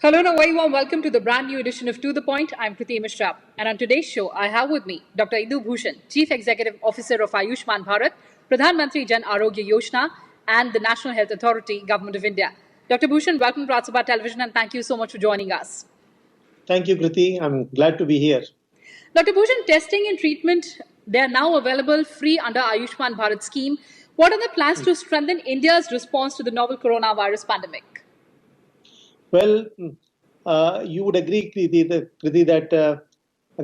Hello and a very warm welcome to the brand new edition of To The Point. I'm Kriti Mishra. And on today's show, I have with me Dr. Indu Bhushan, Chief Executive Officer of Ayushman Bharat, Pradhan Mantri Jan Arogya Yojana, and the National Health Authority, Government of India. Dr. Bhushan, welcome to Rajya Sabha Television and thank you so much for joining us. Thank you, Kriti. I'm glad to be here. Dr. Bhushan, testing and treatment, they are now available free under Ayushman Bharat scheme. What are the plans to strengthen India's response to the novel coronavirus pandemic? Well, you would agree, Kriti, that the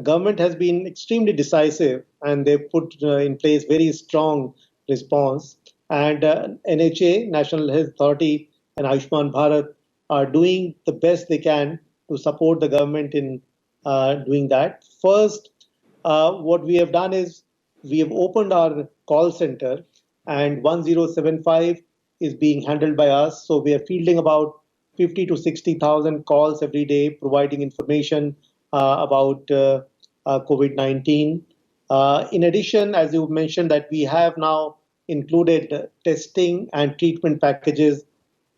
government has been extremely decisive and they've put in place very strong response. And NHA, National Health Authority, and Ayushman Bharat are doing the best they can to support the government in doing that. First, what we have done is we have opened our call center, and 1075 is being handled by us. So we are fielding about 50 to 60,000 calls every day, providing information about COVID-19. In addition, as you mentioned, that we have now included testing and treatment packages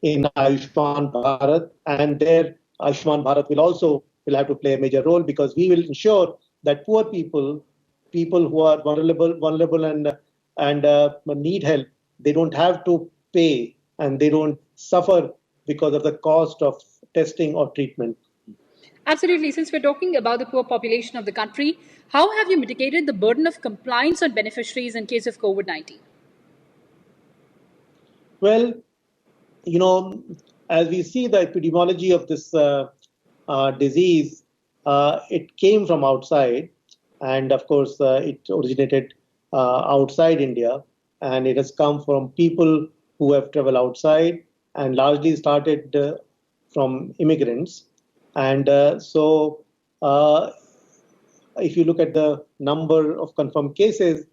in Ayushman Bharat, and there Ayushman Bharat will have to play a major role because we will ensure that poor people, people who are vulnerable and need help, they don't have to pay and they don't suffer because of the cost of testing or treatment. Absolutely. Since we're talking about the poor population of the country, how have you mitigated the burden of compliance on beneficiaries in case of COVID 19? Well, as we see the epidemiology of this disease, it came from outside. And of course, it originated outside India. And it has come from people who have traveled outside and largely started from immigrants. And so if you look at the number of confirmed cases,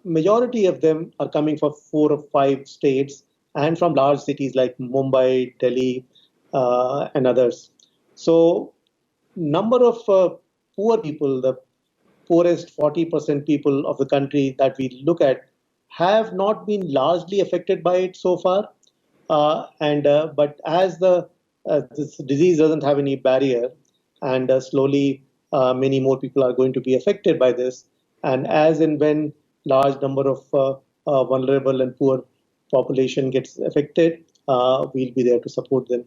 majority of them are coming from 4 or 5 states and from large cities like Mumbai, Delhi, and others. So number of poor people, the poorest 40% people of the country that we look at, have not been largely affected by it so far. But as this disease doesn't have any barrier, and slowly many more people are going to be affected by this, and as and when large number of vulnerable and poor population gets affected, we'll be there to support them.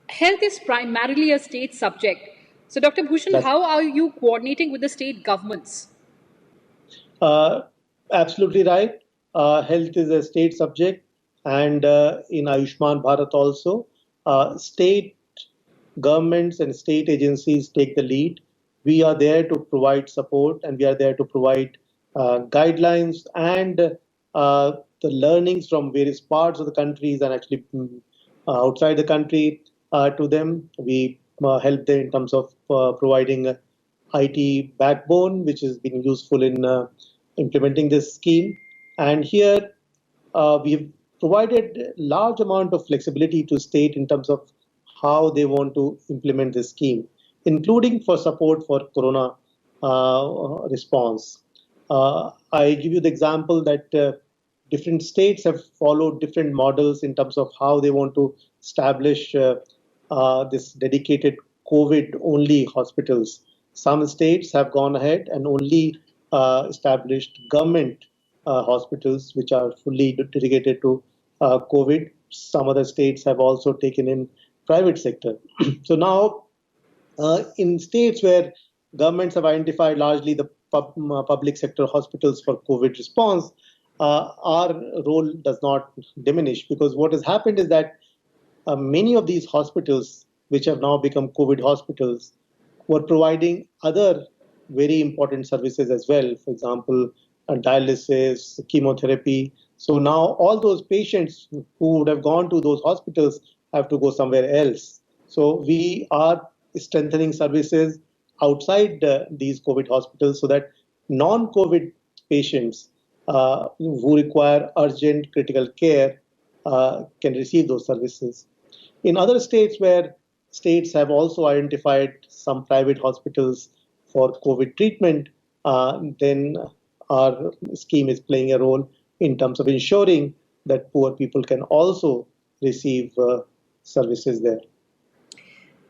Health is primarily a state subject. So, Dr. Bhushan, how are you coordinating with the state governments? Absolutely right. Health is a state subject, and in Ayushman Bharat also, state governments and state agencies take the lead. We are there to provide support, and we are there to provide guidelines and the learnings from various parts of the countries and actually outside the country to them. We help them in terms of providing IT backbone, which has been useful in implementing this scheme. And here we've provided large amount of flexibility to state in terms of how they want to implement this scheme, including for support for corona response. I give you the example that different states have followed different models in terms of how they want to establish this dedicated COVID-only hospitals. Some states have gone ahead and only established government hospitals which are fully dedicated to COVID. Some other states have also taken in private sector. So now, in states where governments have identified largely the public sector hospitals for COVID response, our role does not diminish, because what has happened is that many of these hospitals, which have now become COVID hospitals, were providing other very important services as well. For example, dialysis, chemotherapy. So now all those patients who would have gone to those hospitals have to go somewhere else. So we are strengthening services outside these COVID hospitals so that non-COVID patients who require urgent critical care can receive those services. In other states where states have also identified some private hospitals for COVID treatment, then our scheme is playing a role in terms of ensuring that poor people can also receive services there.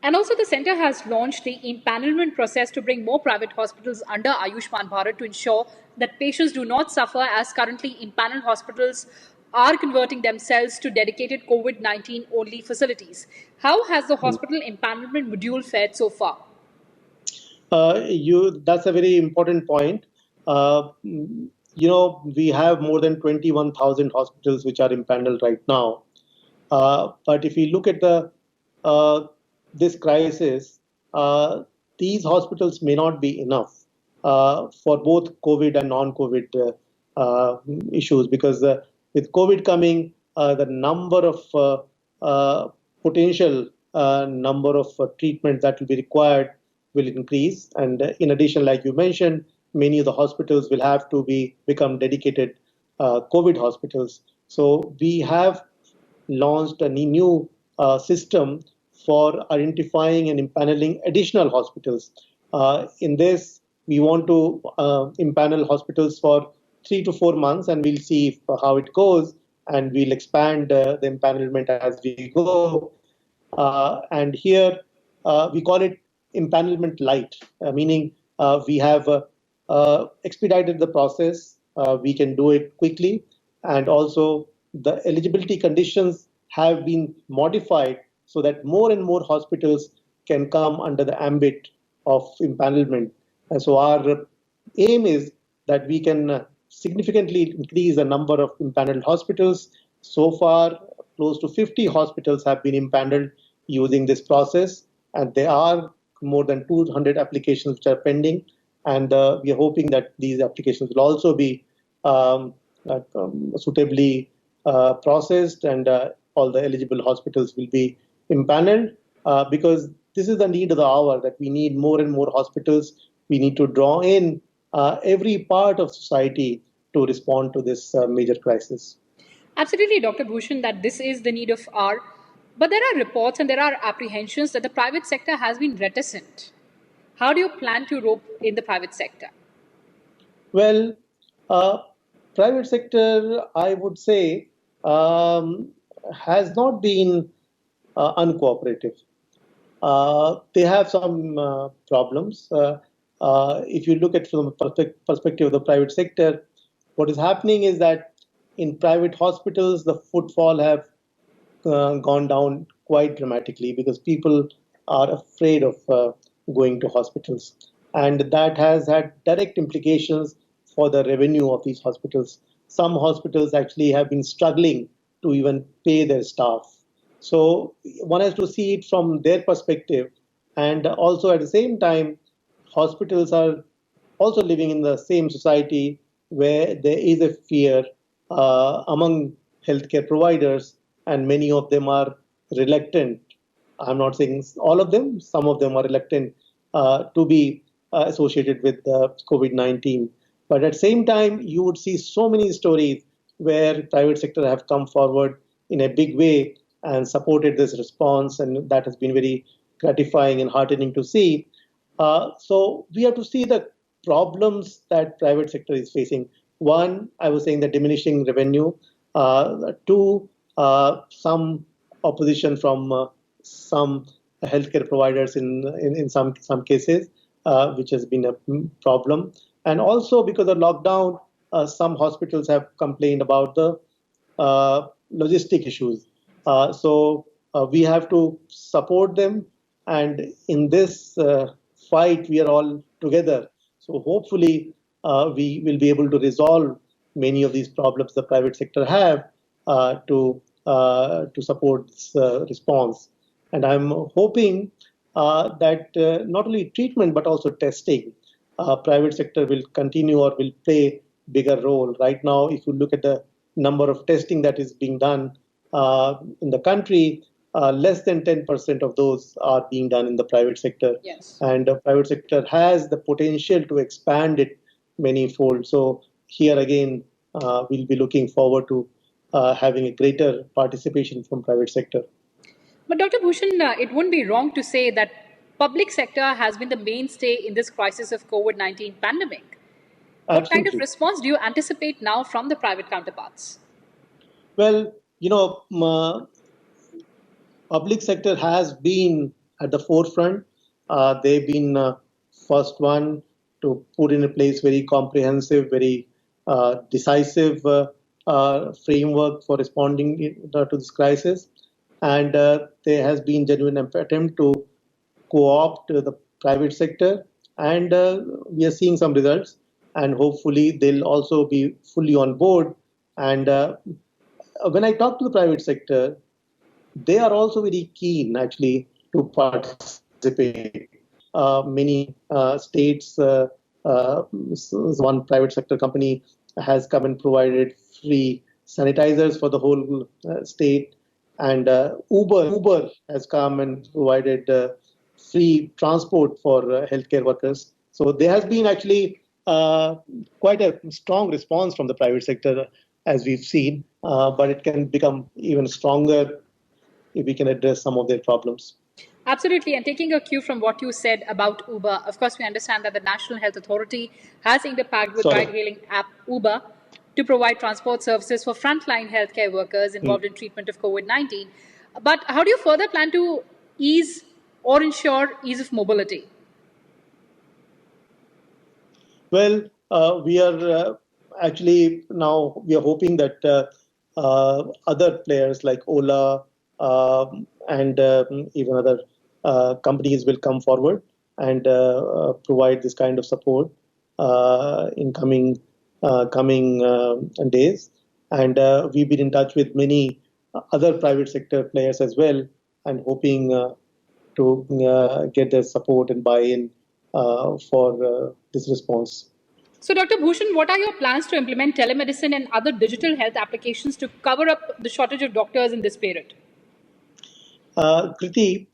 And also, the center has launched the empanelment process to bring more private hospitals under Ayushman Bharat to ensure that patients do not suffer, as currently empaneled hospitals are converting themselves to dedicated COVID 19 only facilities. How has the hospital empanelment module fared so far? That's a very important point. We have more than 21,000 hospitals which are impaneled right now. But if we look at uh, this crisis, these hospitals may not be enough for both COVID and non-COVID issues, because with COVID coming, the number of potential number of treatments that will be required will increase, and in addition, like you mentioned, many of the hospitals will have to become dedicated COVID hospitals. So we have launched a new system for identifying and impaneling additional hospitals. In this, we want to impanel hospitals for 3 to 4 months, and we'll see how it goes, and we'll expand the empanelment as we go. And here we call it empanelment light, meaning we have expedited the process. We can do it quickly, and also the eligibility conditions have been modified so that more and more hospitals can come under the ambit of empanelment. And so our aim is that we can significantly increase the number of empaneled hospitals. So far, close to 50 hospitals have been empaneled using this process, and there are more than 200 applications which are pending. And we are hoping that these applications will also be suitably processed, and all the eligible hospitals will be empaneled, because this is the need of the hour, that we need more and more hospitals. We need to draw in every part of society to respond to this major crisis. Absolutely, Dr. Bhushan, that this is the need of our. But there are reports and there are apprehensions that the private sector has been reticent. How do you plan to rope in the private sector? Well, uh, private sector, I would say, has not been uncooperative. They have some problems. If you look at from the perspective of the private sector, what is happening is that in private hospitals, the footfall have gone down quite dramatically, because people are afraid of going to hospitals. And that has had direct implications for the revenue of these hospitals. Some hospitals actually have been struggling to even pay their staff. So one has to see it from their perspective. And also at the same time, hospitals are also living in the same society where there is a fear among healthcare providers, and many of them are reluctant. I'm not saying all of them, some of them are reluctant to be associated with COVID 19. But at the same time, you would see so many stories where private sector have come forward in a big way and supported this response, and that has been very gratifying and heartening to see. So we have to see the problems that private sector is facing. One, I was saying the diminishing revenue. Two, some opposition from some healthcare providers in some cases, which has been a problem. And also because of lockdown, some hospitals have complained about the logistic issues. So we have to support them, and in this fight, we are all together. So hopefully, we will be able to resolve many of these problems the private sector have to support this response. And I'm hoping that not only treatment but also testing, private sector will continue or will play bigger role. Right now, if you look at the number of testing that is being done in the country, less than 10% of those are being done in the private sector. Yes. And the private sector has the potential to expand it many-fold. So here again, we'll be looking forward to having a greater participation from private sector. But Dr. Bhushan, it wouldn't be wrong to say that public sector has been the mainstay in this crisis of COVID 19 pandemic. What kind of Absolutely. response do you anticipate now from the private counterparts? Well, public sector has been at the forefront. They've been first one to put in place very comprehensive, very decisive framework for responding to this crisis. And there has been genuine attempt to co-opt the private sector, and we are seeing some results. And hopefully, they'll also be fully on board. And when I talk to the private sector, they are also very keen actually to participate. Many states, one private sector company has come and provided free sanitizers for the whole state, and Uber has come and provided free transport for healthcare workers. So there has been actually quite a strong response from the private sector, as we've seen, but it can become even stronger if we can address some of their problems. Absolutely. And taking a cue from what you said about Uber, of course, we understand that the National Health Authority has inked a pact with ride-hailing app Uber to provide transport services for frontline healthcare workers involved in treatment of COVID-19. But how do you further plan to ease or ensure ease of mobility? Well, we are actually now we are hoping that other players like Ola and even other companies will come forward and provide this kind of support in coming days. And we've been in touch with many other private sector players as well, and hoping to get their support and buy-in for this response. So, Dr. Bhushan, what are your plans to implement telemedicine and other digital health applications to cover up the shortage of doctors in this period? Kriti,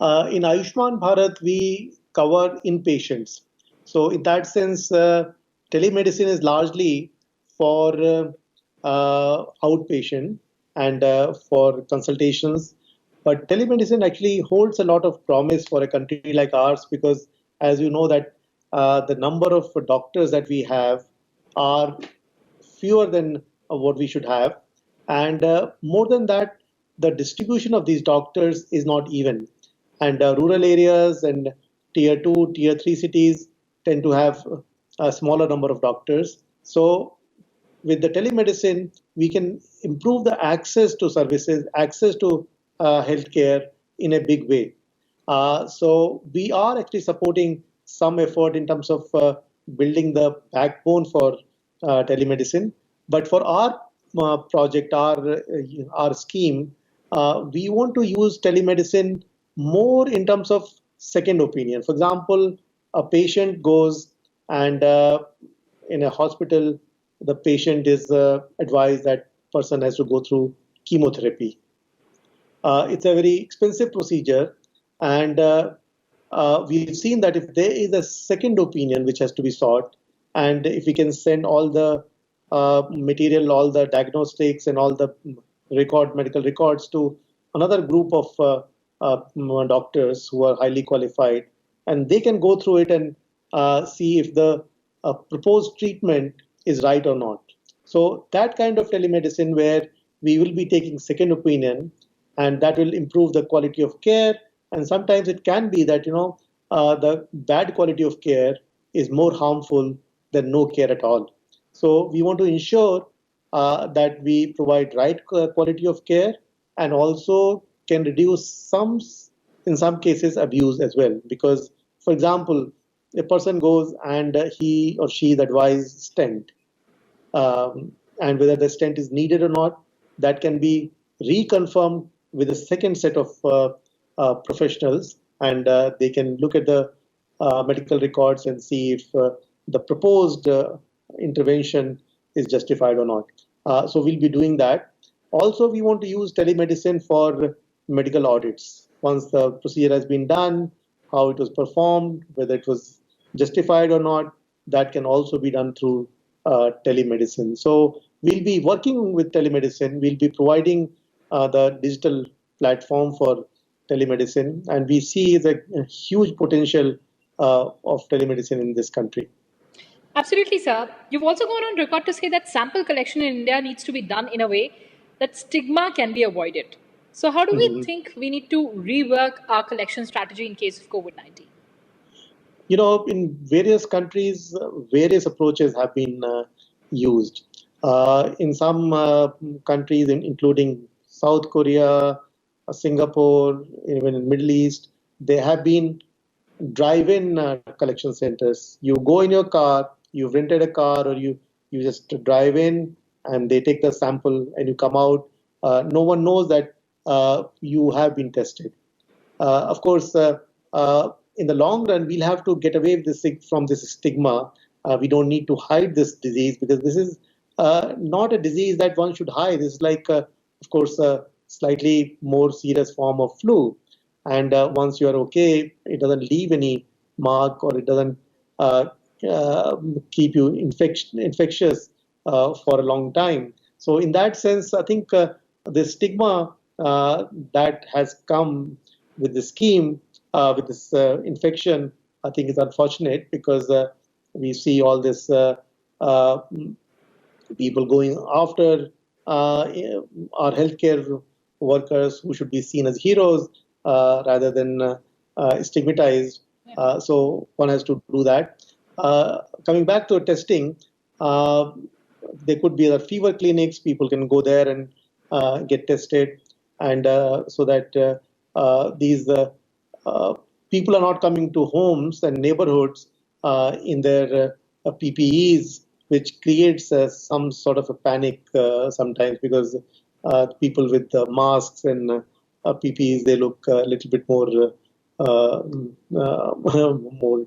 in Ayushman Bharat, we cover inpatients. So, in that sense, telemedicine is largely for outpatient and for consultations. But telemedicine actually holds a lot of promise for a country like ours because, as you know, that the number of doctors that we have are fewer than what we should have. And more than that, the distribution of these doctors is not even. And rural areas and tier 2, tier 3 cities tend to have a smaller number of doctors. So with the telemedicine, we can improve the access to services, access to healthcare in a big way. So we are actually supporting some effort in terms of building the backbone for telemedicine. But for our project, our scheme, we want to use telemedicine more in terms of second opinion. For example, a patient goes and in a hospital, the patient is advised that person has to go through chemotherapy. It's a very expensive procedure, and we've seen that if there is a second opinion which has to be sought, and if we can send all the material, all the diagnostics and all the medical records to another group of doctors who are highly qualified, and they can go through it and see if the proposed treatment is right or not. So that kind of telemedicine where we will be taking second opinion, and that will improve the quality of care. And sometimes it can be that the bad quality of care is more harmful than no care at all. So we want to ensure that we provide right quality of care and also can reduce in some cases, abuse as well. Because, for example, a person goes and he or she is advised stent, and whether the stent is needed or not, that can be reconfirmed with a second set of professionals, and they can look at the medical records and see if the proposed intervention is justified or not. So we'll be doing that. Also, we want to use telemedicine for medical audits. Once the procedure has been done, how it was performed, whether it was justified or not, that can also be done through telemedicine. So we'll be working with telemedicine. We'll be providing the digital platform for telemedicine, and we see the huge potential of telemedicine in this country. Absolutely, sir. You've also gone on record to say that sample collection in India needs to be done in a way that stigma can be avoided. So, how do we Mhm. think we need to rework our collection strategy in case of COVID-19? In various countries, various approaches have been used. In some countries, including South Korea, Singapore, even in Middle East, there have been drive-in collection centers. You go in your car, you've rented a car, or you just drive in, and they take the sample, and you come out. No one knows that you have been tested. Of course, in the long run, we'll have to get away with from this stigma. We don't need to hide this disease because this is not a disease that one should hide. It's like, of course, a slightly more serious form of flu. And once you are okay, it doesn't leave any mark or it doesn't uh, keep you infectious for a long time. So, in that sense, I think the stigma that has come with the scheme, with this infection, I think is unfortunate because we see all this uh, people going after our healthcare workers who should be seen as heroes rather than stigmatized. So one has to do that. Coming back to testing, uh, there could be other fever clinics. People can go there and get tested, and so that these uh, people are not coming to homes and neighborhoods in their PPEs, which creates some sort of a panic sometimes because people with masks and PPEs, they look a little bit more more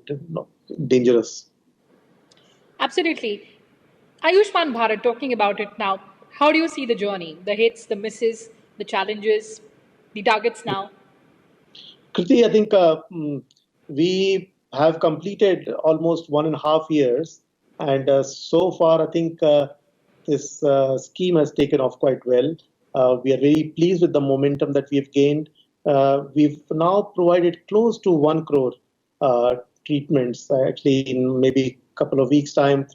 dangerous. Absolutely. Ayushman Bharat, talking about it now, how do you see the journey, the hits, the misses, the challenges, the targets now? Kriti, I think we have completed almost 1.5 years, and so far, I think this scheme has taken off quite well. We are very pleased with the momentum that we have gained. We've now provided close to 1 crore uh, treatments, actually, in maybe a couple of weeks' time,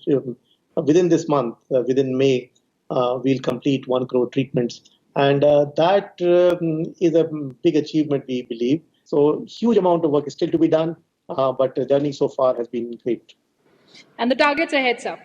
within this month, within May, we'll complete 1 crore treatments. And that is a big achievement, we believe. So huge amount of work is still to be done, but the journey so far has been great. And the targets ahead, sir.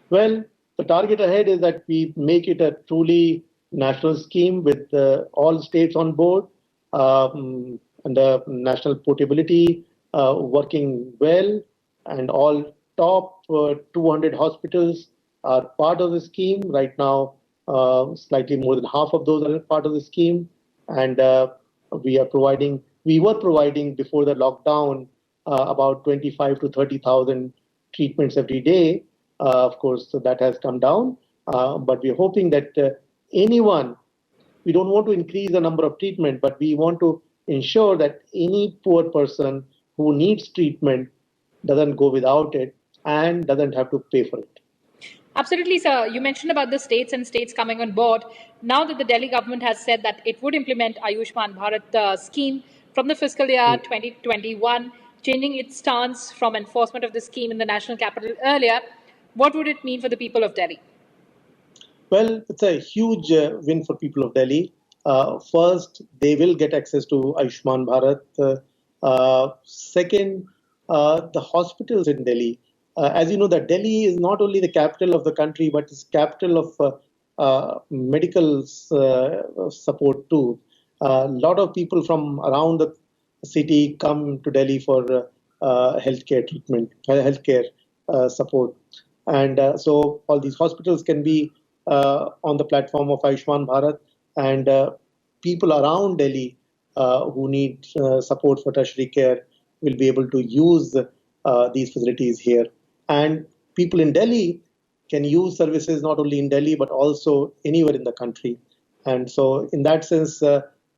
Well, the target ahead is that we make it a truly national scheme with all states on board and the national portability working well, and all top 200 hospitals are part of the scheme. Right now, slightly more than half of those are part of the scheme, and we were providing before the lockdown about 25 to 30,000 treatments every day. Of course, so that has come down, but we're hoping that anyone, we don't want to increase the number of treatment, but we want to ensure that any poor person who needs treatment doesn't go without it and doesn't have to pay for it. Absolutely, sir. You mentioned about the states and states coming on board. Now that the Delhi government has said that it would implement Ayushman Bharat scheme from the fiscal year 2021, changing its stance from enforcement of the scheme in the national capital earlier, what would it mean for the people of Delhi? Well, it's a huge win for people of Delhi. First, they will get access to Ayushman Bharat. Second, the hospitals in Delhi. As you know, that Delhi is not only the capital of the country, but it's capital of medical support too. A lot of people from around the city come to Delhi for healthcare treatment, healthcare support. And so all these hospitals can be on the platform of Ayushman Bharat, and people around Delhi who need support for tertiary care will be able to use these facilities here. And people in Delhi can use services not only in Delhi but also anywhere in the country. And so, in that sense,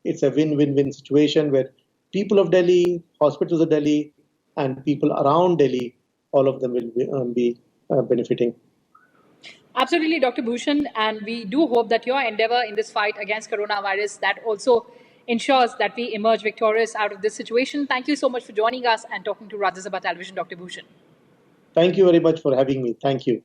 it's a win-win-win situation where people of Delhi, hospitals of Delhi, and people around Delhi, all of them will be benefiting. Absolutely, Dr. Bhushan, and we do hope that your endeavor in this fight against coronavirus that also ensures that we emerge victorious out of this situation. Thank you so much for joining us and talking to Rajya Sabha Television, Dr. Bhushan. Thank you very much for having me. Thank you.